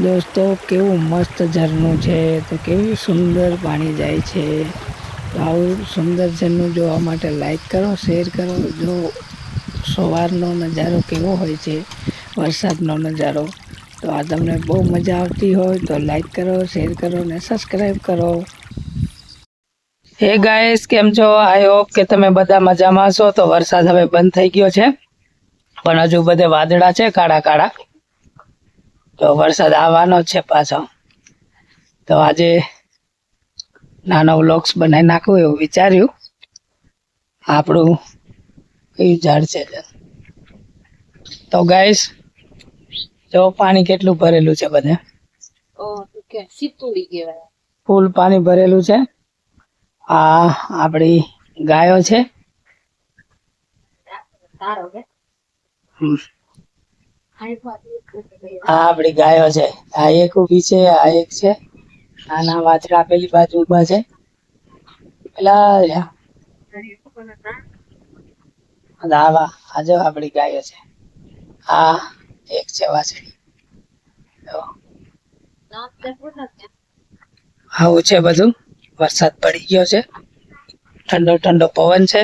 દોસ્તો કેવું મસ્ત ઝરણું છે, તો કેવી સુંદર પાણી જાય છે. તો આવું સુંદર ઝરણું જોવા માટે લાઈક કરો, શેર કરો. જો સવારનો નજારો કેવો હોય છે, વરસાદનો નજારો, તો આ તમને બહુ મજા આવતી હોય તો લાઈક કરો, શેર કરો ને સબસ્ક્રાઈબ કરો. હે ગાઈસ, કેમ છો? આઈ હોપ કે તમે બધા મજામાં છો. તો વરસાદ હવે બંધ થઈ ગયો છે, પણ હજુ બધે વાદળા છે, કાળા કાળા. તો વરસાદ આવવાનો છે પાછો. તો આજે નાનો વ્લોગ્સ બનાવી નાખું એવું વિચાર્યું. આપણું કયું ઝાડ છે, તો ગાઈસ જો પાણી કેટલું ભરેલું છે બધે. ફૂલ પાણી ભરેલું છે. આ આપણી ગાયો છે. આ આપણી ગાયો છે. આ એક ઊભી છે, આ એક છે. નાના વાછડા પેલી બાજુ ઊભા છે. પેલા આવા આજે આપણી ગાયો છે. આ એક છે વાછડી. આવું છે બધું. વરસાદ પડી ગયો છે, ઠંડો ઠંડો પવન છે.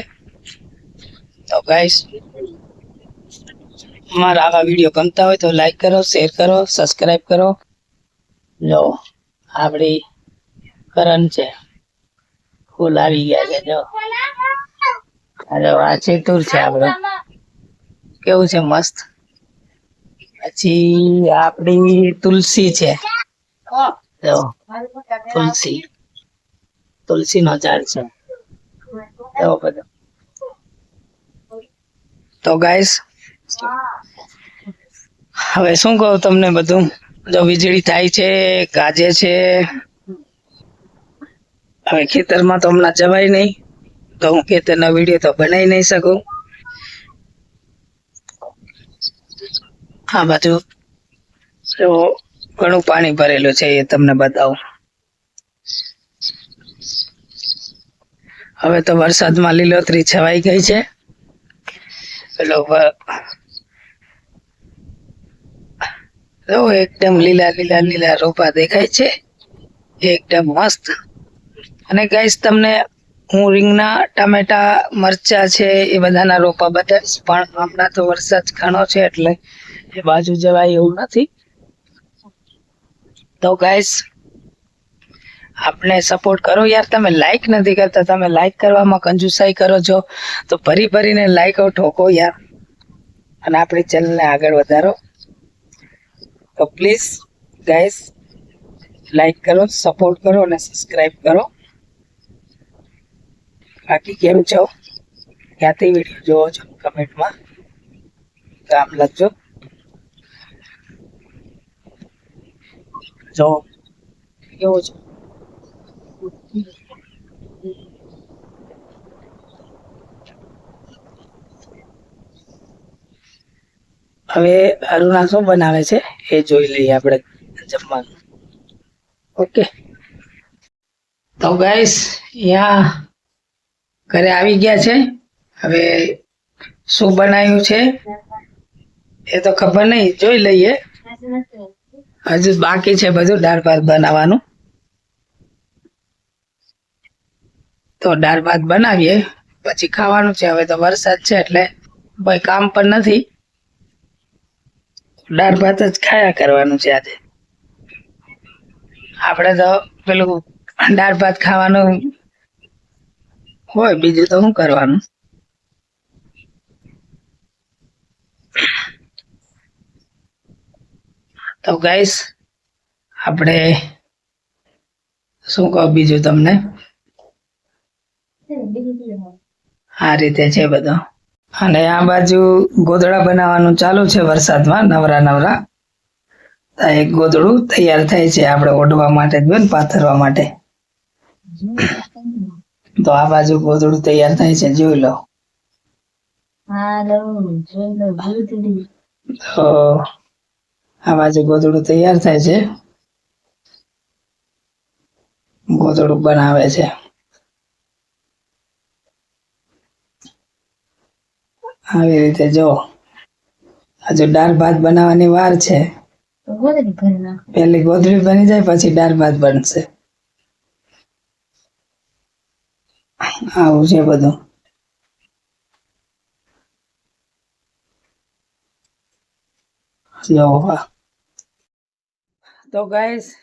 તો ગાઈસ, મારા આવા વિડીયો ગમતા હોય તો લાઈક કરો, શેર કરો, સબસ્ક્રાઈબ કરો. જો આપણી કરણ છે, ફૂલ આવી ગયા છે. જો આ ચેતુર છે આપણો, કેવું છે મસ્ત. પછી આપણી તુલસી છે. જો તુલસી નો ઝાડ છે એવો બધો. તો ગાઈસ, હવે શું કહું તમને બધું. જો વીજળી થાય છે, ગાજે છે. હવે ખેતરમાં તો હમણાં જવાય નહીં, તો હું ખેતરના વિડીયો તો બનાવી નહીં શકું. આ બાજુ તો ઘણું પાણી ભરેલું છે, એ તમને બતાવું. હવે તો વરસાદમાં લીલોતરી છવાઈ ગઈ છે. પેલો એકદમ લીલા લીલા લીલા રોપા દેખાય છે, એકદમ મસ્ત. અને ગાઈસ, તમને હું રીંગણા, ટામેટા, મરચા છે એ બધાના રોપા બતાવીશ. પણ હમણાં તો વરસાદ ઘણો છે એટલે એ બાજુ જવાય એવું નથી. તો ગાઈસ, આપણે સપોર્ટ કરો યાર. તમે લાઈક નથી કરતા, તમે લાઈક કરવામાં કંજુસાઈ કરો છો. તો ભરી ભરીને લાઈકો ઠોકો યાર, અને આપણી ચેનલને આગળ વધારો. તો પ્લીઝ ગાઈસ, લાઈક કરો, સપોર્ટ કરો અને સબસ્ક્રાઈબ કરો. બાકી કેમ છો, ક્યાંથી વિડીયો જોવો છો, કમેન્ટમાં ગામ લખજો. જો કેવો છે. હવે અરુણા શું બનાવે છે એ જોઈ લઈએ આપણે જમવાનું. ઓકે, તો ગાઈસ, અહીંયા ઘરે આવી ગયા છે. હવે શું બનાવ્યું છે એ તો ખબર નહીં, જોઈ લઈએ. હજુ બાકી છે બધું, દાળ ભાત બનાવવાનું. તો દાળ ભાત બનાવીએ, પછી ખાવાનું છે. હવે તો વરસાદ છે એટલે કોઈ કામ પણ નથી. દાળ ભાત જ ખાયા કરવાનું છે આજે. આપણે તો પેલું દાળ ભાત ખાવાનું હોય, બીજું તો શું કરવાનું. તો ગાઈસ, આપણે શું કહું બીજું તમને. આ રીતે છે બધો. અને આ બાજુ ગોદડા બનાવવાનું ચાલુ છે વરસાદમાં, નવરા નવરા. એક ગોદડું તૈયાર થાય છે આપણે ઓઢવા માટે, પાથરવા માટે. તો આ બાજુ ગોદડું તૈયાર થાય છે, જોઈ લો. તો આ બાજુ ગોદડું તૈયાર થાય છે, ગોદડું બનાવે છે. આવી રીતે જો, હજુ દાળ ભાત બનાવવાની વાર છે. પેલી ગોદડી બની જાય પછી દાળ ભાત બનશે. આવું છે બધું. તો ગાઈસ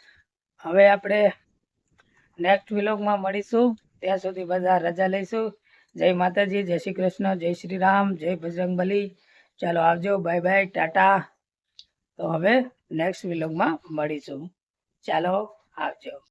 હવે આપણે નેક્સ્ટ વ્લોગમાં મળીશું. ત્યાં સુધી બધા રજા લઈશું. જય માતાજી, જય શ્રી કૃષ્ણ, જય શ્રી રામ, જય બજરંગબલી. ચાલો આવજો, બાય બાય, ટાટા. તો હવે નેક્સ્ટ વ્લોગમાં મળીશું. ચાલો આવજો.